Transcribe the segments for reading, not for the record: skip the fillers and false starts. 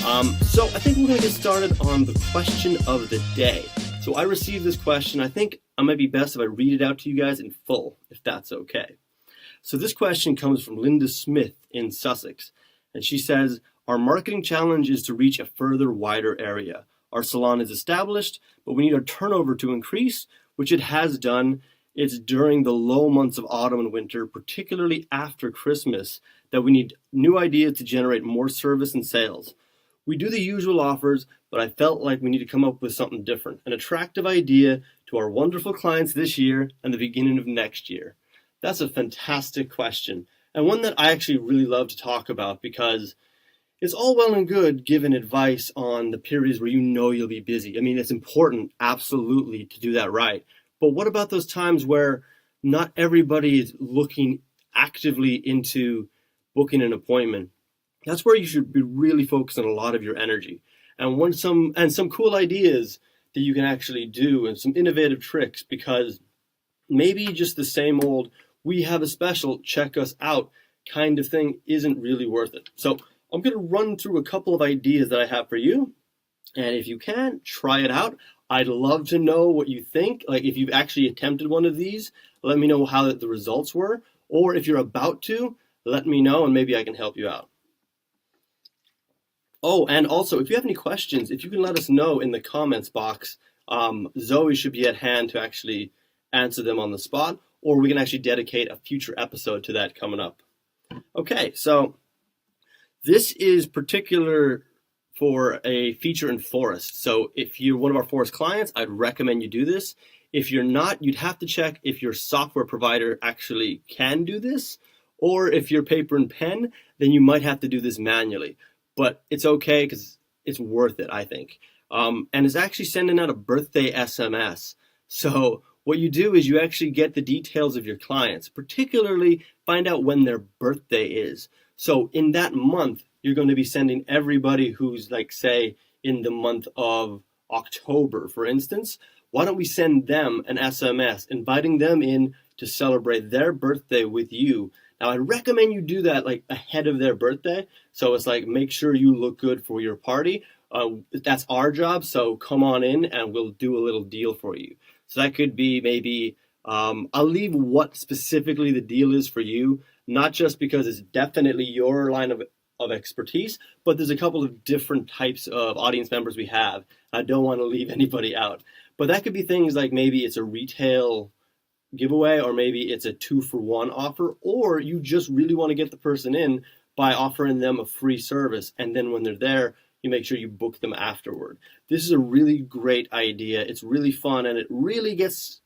So I think we're going to get started on the question of the day. So I received this question. I think it might be best if I read it out to you guys in full, if that's okay. So this question comes from Linda Smith in Sussex. And she says, our marketing challenge is to reach a further wider area. Our salon is established, but we need our turnover to increase, which it has done. It's during the low months of autumn and winter, particularly after Christmas, that we need new ideas to generate more service and sales. We do the usual offers, but I felt like we need to come up with something different, an attractive idea to our wonderful clients this year and the beginning of next year. That's a fantastic question, and one that I actually really love to talk about because it's all well and good giving advice on the periods where you know you'll be busy. I mean, it's important, absolutely, to do that right. But what about those times where not everybody is looking actively into booking an appointment? That's where you should be really focusing a lot of your energy. And some cool ideas that you can actually do and some innovative tricks, because maybe just the same old, we have a special, check us out kind of thing isn't really worth it. So I'm going to run through a couple of ideas that I have for you. And if you can, try it out. I'd love to know what you think. Like if you've actually attempted one of these, let me know how the results were. Or if you're about to, let me know and maybe I can help you out. Oh, and also, if you have any questions, if you can let us know in the comments box, Zoe should be at hand to actually answer them on the spot, or we can actually dedicate a future episode to that coming up. Okay, so this is particular for a feature in Phorest. So if you're one of our Phorest clients, I'd recommend you do this. If you're not, you'd have to check if your software provider actually can do this, or if you're paper and pen, then you might have to do this manually. But it's okay because it's worth it, I think. And it's actually sending out a birthday SMS. So what you do is you actually get the details of your clients, particularly find out when their birthday is. So in that month, you're going to be sending everybody who's like, say, in the month of October, for instance, why don't we send them an SMS inviting them in to celebrate their birthday with you? Now, I recommend you do that like ahead of their birthday. So it's like, make sure you look good for your party. That's our job. So come on in and we'll do a little deal for you. So that could be maybe, I'll leave what specifically the deal is for you, not just because it's definitely your line of expertise, but there's a couple of different types of audience members we have. I don't want to leave anybody out. But that could be things like maybe it's a retail giveaway, or maybe it's a 2-for-1 offer, or you just really want to get the person in by offering them a free service, and then when they're there, you make sure you book them afterward. This is a really great idea. It's really fun, and it really gets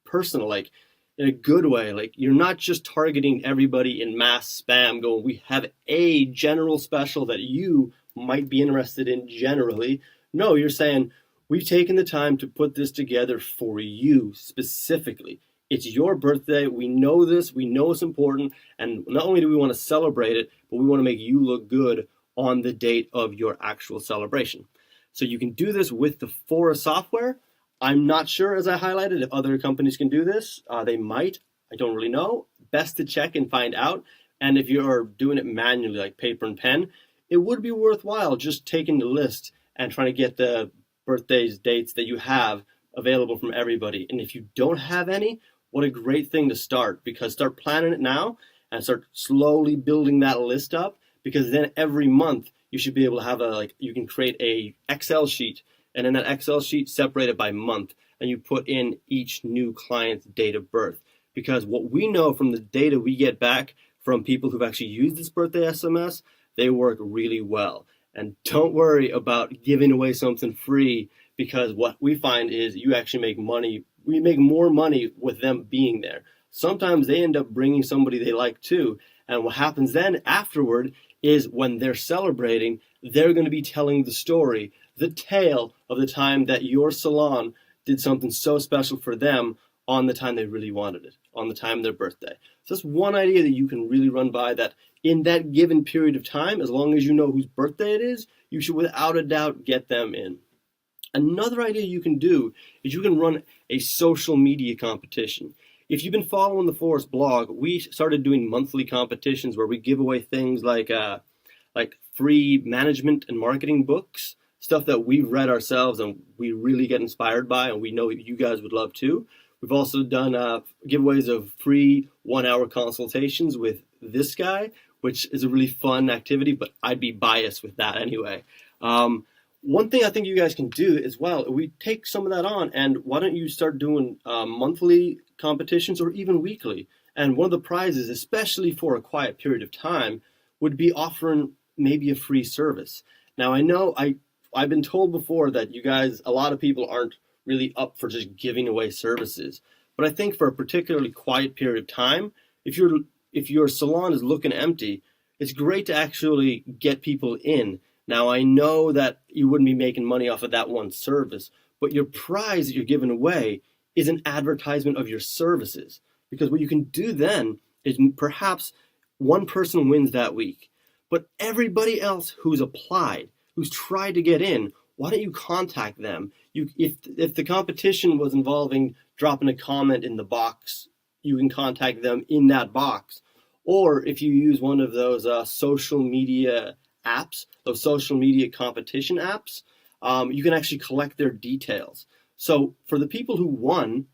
personal, like in a good way. Like you're not just targeting everybody in mass spam going, we have a general special that you might be interested in generally. No, you're saying, we've taken the time to put this together for you specifically. It's your birthday. We know this. We know it's important. And not only do we want to celebrate it, but we want to make you look good on the date of your actual celebration. So you can do this with the Phorest software. I'm not sure, as I highlighted, if other companies can do this. They might. I don't really know. Best to check and find out. And if you're doing it manually, like paper and pen, it would be worthwhile just taking the list and trying to get the birthdays, dates that you have available from everybody. And if you don't have any, what a great thing to start, because start planning it now and start slowly building that list up, because then every month you should be able to have you can create a Excel sheet, and in that Excel sheet separate it by month, and you put in each new client's date of birth. Because what we know from the data we get back from people who've actually used this birthday SMS, they work really well. And don't worry about giving away something free, because what we find is you actually make money. We make more money with them being there. Sometimes they end up bringing somebody they like too. And what happens then afterward is when they're celebrating, they're going to be telling the story, the tale of the time that your salon did something so special for them on the time they really wanted it, on the time of their birthday. So that's one idea that you can really run by, that in that given period of time, as long as you know whose birthday it is, you should without a doubt get them in. Another idea you can do is you can run a social media competition. If you've been following the Phorest blog, we started doing monthly competitions where we give away things like like free management and marketing books, stuff that we've read ourselves and we really get inspired by, and we know you guys would love too. We've also done giveaways of free 1-hour consultations with this guy, which is a really fun activity, but I'd be biased with that anyway. One thing I think you guys can do as well, we take some of that on, and why don't you start doing monthly competitions or even weekly? And one of the prizes, especially for a quiet period of time, would be offering maybe a free service. Now, I know I've been told before that you guys, a lot of people aren't really up for just giving away services. But I think for a particularly quiet period of time, if your salon is looking empty, it's great to actually get people in. Now, I know that you wouldn't be making money off of that one service, but your prize that you're giving away is an advertisement of your services. Because what you can do then is perhaps one person wins that week, but everybody else who's applied, who's tried to get in, why don't you contact them? If the competition was involving dropping a comment in the box, you can contact them in that box. Or if you use one of those social media apps, those social media competition apps, you can actually collect their details. So for the people who won,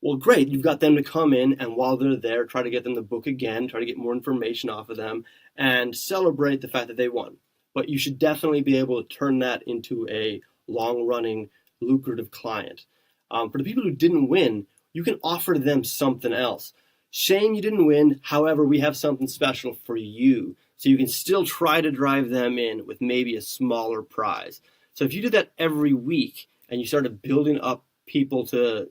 well, great, you've got them to come in, and while they're there, try to get them to book again, try to get more information off of them, and celebrate the fact that they won. But you should definitely be able to turn that into a long-running, lucrative client. For the people who didn't win, you can offer them something else. Shame you didn't win, however, we have something special for you. So you can still try to drive them in with maybe a smaller prize. So if you do that every week, and you started building up people to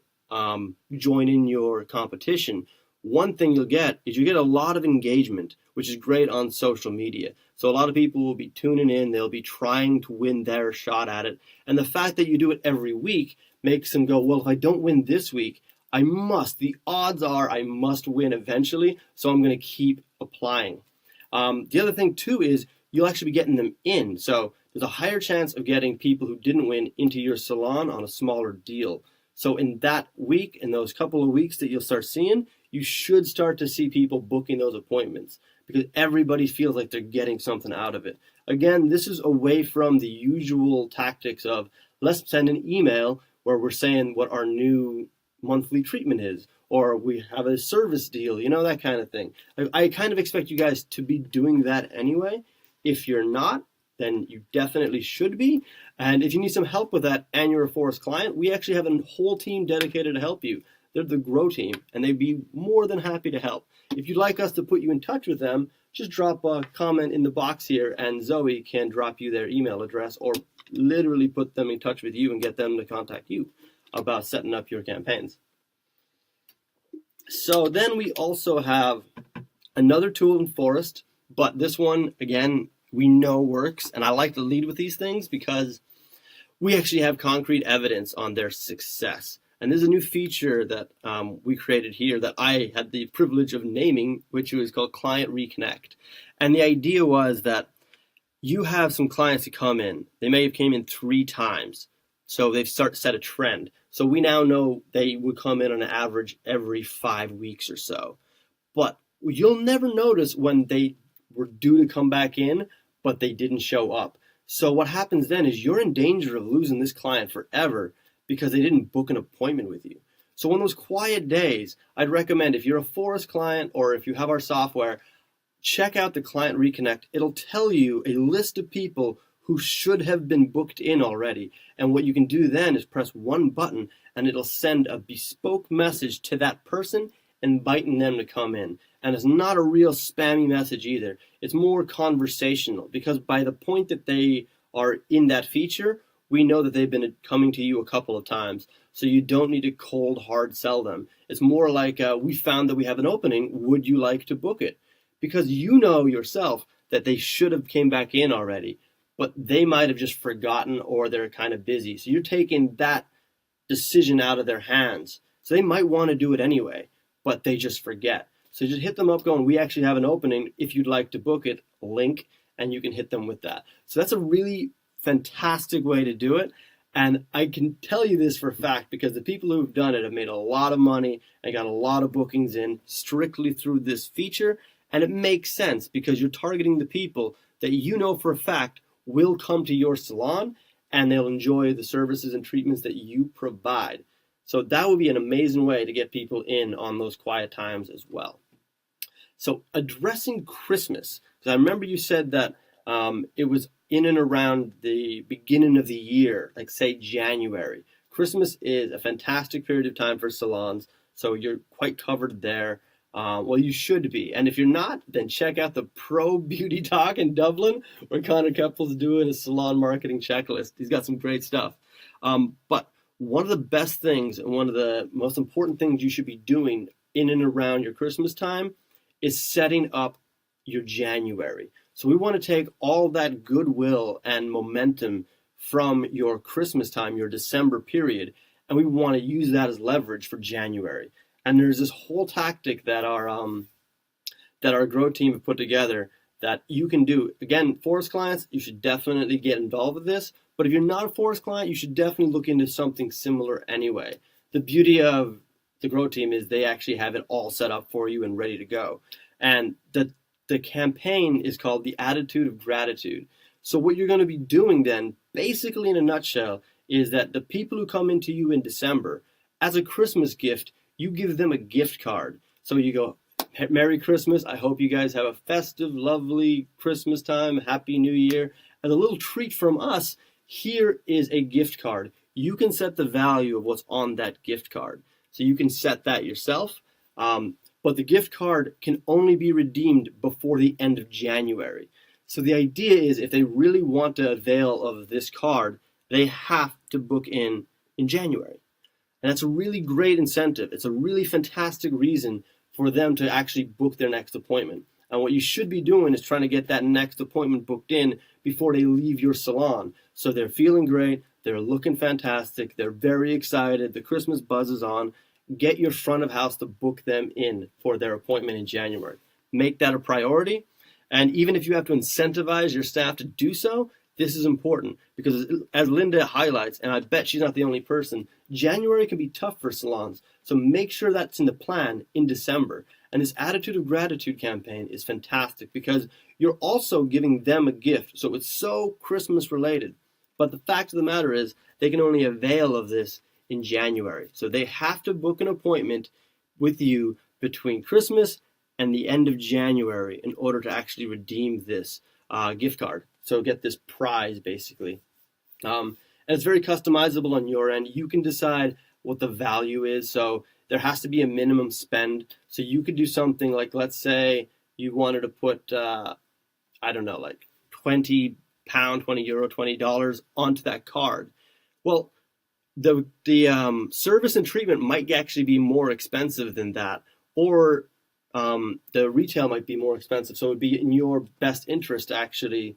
join in your competition, one thing you'll get is you get a lot of engagement, which is great on social media. So a lot of people will be tuning in, they'll be trying to win their shot at it. And the fact that you do it every week makes them go, well, if I don't win this week, the odds are I must win eventually, so I'm going to keep applying. The other thing too is you'll actually be getting them in. So there's a higher chance of getting people who didn't win into your salon on a smaller deal. So in that week, in those couple of weeks that you'll start seeing, you should start to see people booking those appointments because everybody feels like they're getting something out of it. Again, this is away from the usual tactics of let's send an email where we're saying what our new monthly treatment is, or we have a service deal, that kind of thing. I kind of expect you guys to be doing that anyway. If you're not, then you definitely should be. And if you need some help with that and you're a Phorest client, we actually have a whole team dedicated to help you. They're the Grow team, and they'd be more than happy to help. If you'd like us to put you in touch with them, just drop a comment in the box here, and Zoe can drop you their email address or literally put them in touch with you and get them to contact you about setting up your campaigns. So then we also have another tool in Phorest, but this one, again, we know works, and I like to lead with these things because we actually have concrete evidence on their success. And there's a new feature that we created here that I had the privilege of naming, which was called Client Reconnect. And the idea was that you have some clients who come in. They may have came in 3 times, so they've set a trend. So we now know they would come in on an average every 5 weeks or so. But you'll never notice when they were due to come back in, but they didn't show up. So what happens then is you're in danger of losing this client forever because they didn't book an appointment with you. So on those quiet days, I'd recommend if you're a Phorest client or if you have our software, check out the Client Reconnect. It'll tell you a list of people who should have been booked in already. And what you can do then is press one button and it'll send a bespoke message to that person inviting them to come in. And it's not a real spammy message either. It's more conversational because by the point that they are in that feature, we know that they've been coming to you a couple of times. So you don't need to cold hard sell them. It's more like we found that we have an opening. Would you like to book it? Because you know yourself that they should have came back in already, but they might have just forgotten or they're kind of busy. So you're taking that decision out of their hands. So they might want to do it anyway, but they just forget. So just hit them up going, we actually have an opening. If you'd like to book it, link, and you can hit them with that. So that's a really fantastic way to do it. And I can tell you this for a fact because the people who've done it have made a lot of money and got a lot of bookings in strictly through this feature. And it makes sense because you're targeting the people that you know for a fact will come to your salon and they'll enjoy the services and treatments that you provide. So that would be an amazing way to get people in on those quiet times as well. So addressing Christmas, because I remember you said that it was in and around the beginning of the year, like say January. Christmas is a fantastic period of time for salons, so you're quite covered there. Well, you should be. And if you're not, then check out the Pro Beauty Talk in Dublin, where Connor Keppel's doing a salon marketing checklist. He's got some great stuff. But one of the best things and one of the most important things you should be doing in and around your Christmas time is setting up your January. So we want to take all that goodwill and momentum from your Christmas time, your December period, and we want to use that as leverage for January. And there's this whole tactic that our Grow team have put together that you can do. Again, Phorest clients, you should definitely get involved with this. But if you're not a Phorest client, you should definitely look into something similar anyway. The beauty of the Grow team is they actually have it all set up for you and ready to go. And the campaign is called the Attitude of Gratitude. So what you're going to be doing then, basically in a nutshell, is that the people who come into you in December, as a Christmas gift, you give them a gift card. So you go, Merry Christmas. I hope you guys have a festive, lovely Christmas time. Happy New Year. As a little treat from us, here is a gift card. You can set the value of what's on that gift card. So you can set that yourself. But the gift card can only be redeemed before the end of January. So the idea is if they really want to avail of this card, they have to book in January. And that's a really great incentive. It's a really fantastic reason for them to actually book their next appointment. And what you should be doing is trying to get that next appointment booked in before they leave your salon. So they're feeling great, they're looking fantastic, they're very excited, the Christmas buzz is on. Get your front of house to book them in for their appointment in January. Make that a priority. And even if you have to incentivize your staff to do so, this is important because as Linda highlights, and I bet she's not the only person, January can be tough for salons. So make sure that's in the plan in December. And this Attitude of Gratitude campaign is fantastic because you're also giving them a gift. So it's so Christmas related. But the fact of the matter is they can only avail of this in January. So they have to book an appointment with you between Christmas and the end of January in order to actually redeem this gift card. So get this prize basically. And it's very customizable on your end. You can decide what the value is. So there has to be a minimum spend. So you could do something like, let's say you wanted to put, like £20, €20, $20 onto that card. Well, the service and treatment might actually be more expensive than that, or the retail might be more expensive. So it would be in your best interest to actually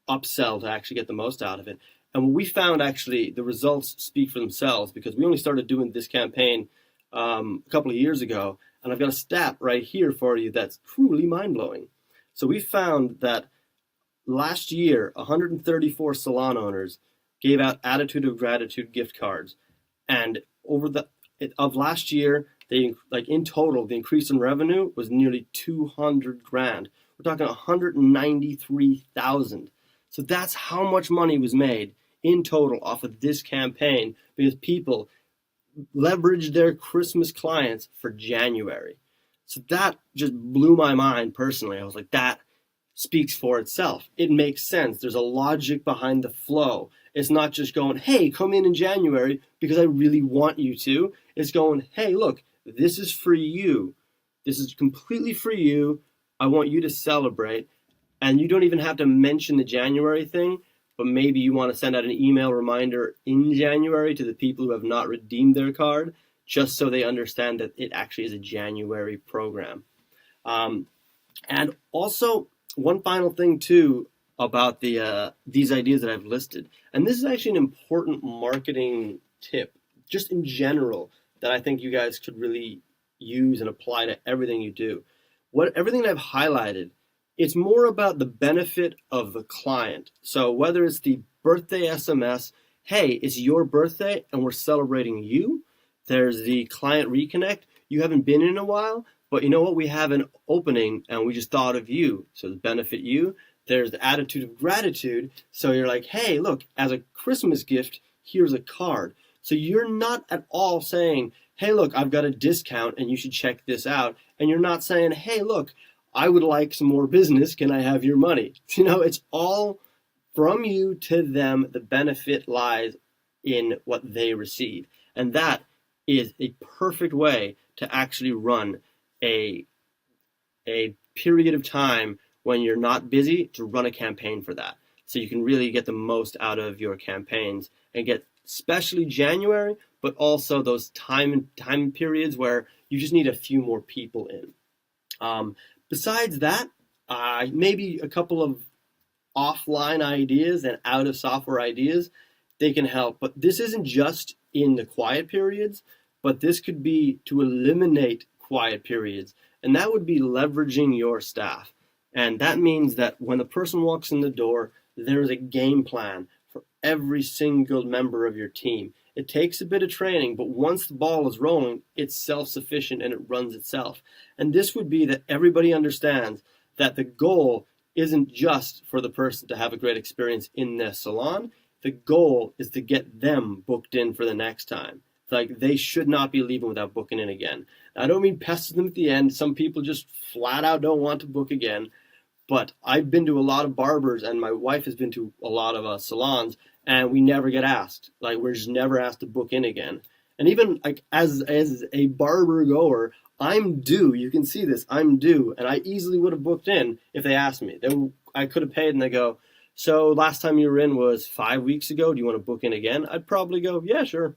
upsell to actually get the most out of it. And what we found, actually, the results speak for themselves because we only started doing this campaign a couple of years ago, and I've got a stat right here for you that's truly mind-blowing. So we found that last year, 134 salon owners gave out Attitude of Gratitude gift cards, and of last year, in total, the increase in revenue was nearly 200 grand. We're talking 193,000. So that's how much money was made in total off of this campaign because people leveraged their Christmas clients for January. So that just blew my mind personally. I was like, that speaks for itself. It makes sense. There's a logic behind the flow. It's not just going, hey, come in January because I really want you to. It's going, hey, look, this is for you. This is completely for you. I want you to celebrate. And you don't even have to mention the January thing, but maybe you want to send out an email reminder in January to the people who have not redeemed their card, just so they understand that it actually is a January program. And also, one final thing, too, about these ideas that I've listed. And this is actually an important marketing tip, just in general, that I think you guys could really use and apply to everything you do. Everything that I've highlighted, it's more about the benefit of the client. So whether it's the birthday SMS, hey, it's your birthday and we're celebrating you. There's the client reconnect. You haven't been in a while. but you know what? We have an opening and we just thought of you. So to benefit you, there's the attitude of gratitude. So you're like, hey, look, as a Christmas gift, here's a card. So you're not at all saying, hey, look, I've got a discount and you should check this out. And you're not saying, hey, look, I would like some more business. Can I have your money? You know, it's all from you to them. The benefit lies in what they receive. And that is a perfect way to actually run a period of time when you're not busy, to run a campaign for that. So you can really get the most out of your campaigns and get especially January, but also those time periods where you just need a few more people in. Besides that, maybe a couple of offline ideas and out of software ideas, they can help. But this isn't just in the quiet periods, but this could be to eliminate quiet periods. And that would be leveraging your staff. And that means that when a person walks in the door, there's a game plan for every single member of your team. It takes a bit of training, but once the ball is rolling, it's self-sufficient and it runs itself. And this would be that everybody understands that the goal isn't just for the person to have a great experience in their salon. The goal is to get them booked in for the next time. Like, they should not be leaving without booking in again. I don't mean pester them at the end. Some people just flat out don't want to book again. But I've been to a lot of barbers, and my wife has been to a lot of salons, and we never get asked. Like, we're just never asked to book in again. And even like as a barber goer, I'm due. You can see this. I'm due, and I easily would have booked in if they asked me. I could have paid, and they go, so last time you were in was 5 weeks ago. Do you want to book in again? I'd probably go, yeah, sure.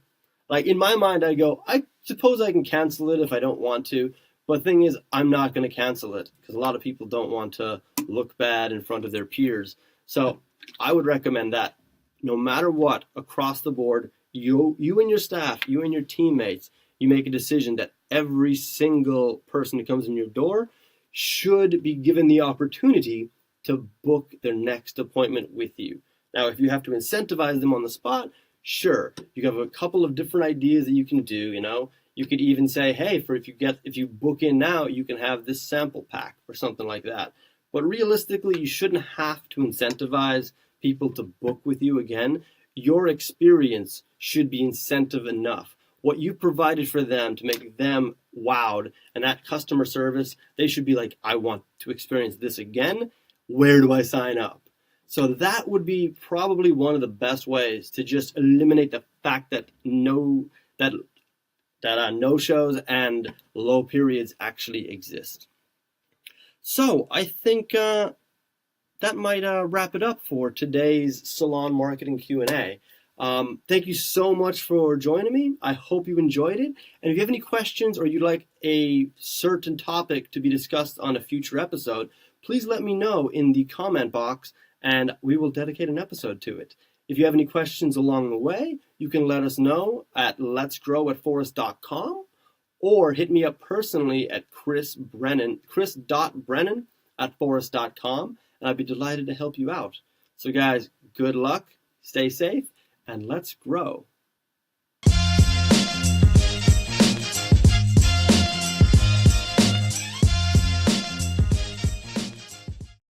Like, in my mind, I go, I suppose I can cancel it if I don't want to. But the thing is, I'm not going to cancel it because a lot of people don't want to look bad in front of their peers. So I would recommend that no matter what, across the board, you and your staff, you and your teammates, you make a decision that every single person who comes in your door should be given the opportunity to book their next appointment with you. Now, if you have to incentivize them on the spot, sure, you have a couple of different ideas that you can do. You know, you could even say, hey, if you book in now, you can have this sample pack or something like that. But realistically, you shouldn't have to incentivize people to book with you again. Your experience should be incentive enough. What you provided for them to make them wowed, and that customer service, they should be like, I want to experience this again. Where do I sign up? So that would be probably one of the best ways to just eliminate the fact that no-shows and low periods actually exist. So I think that might wrap it up for today's Salon Marketing Q&A. Thank you so much for joining me. I hope you enjoyed it. And if you have any questions or you'd like a certain topic to be discussed on a future episode, please let me know in the comment box and we will dedicate an episode to it. If you have any questions along the way, you can let us know at letsgrow@phorest.com or hit me up personally at chris.brennan@phorest.com, and I'd be delighted to help you out. So guys, good luck, stay safe, and let's grow.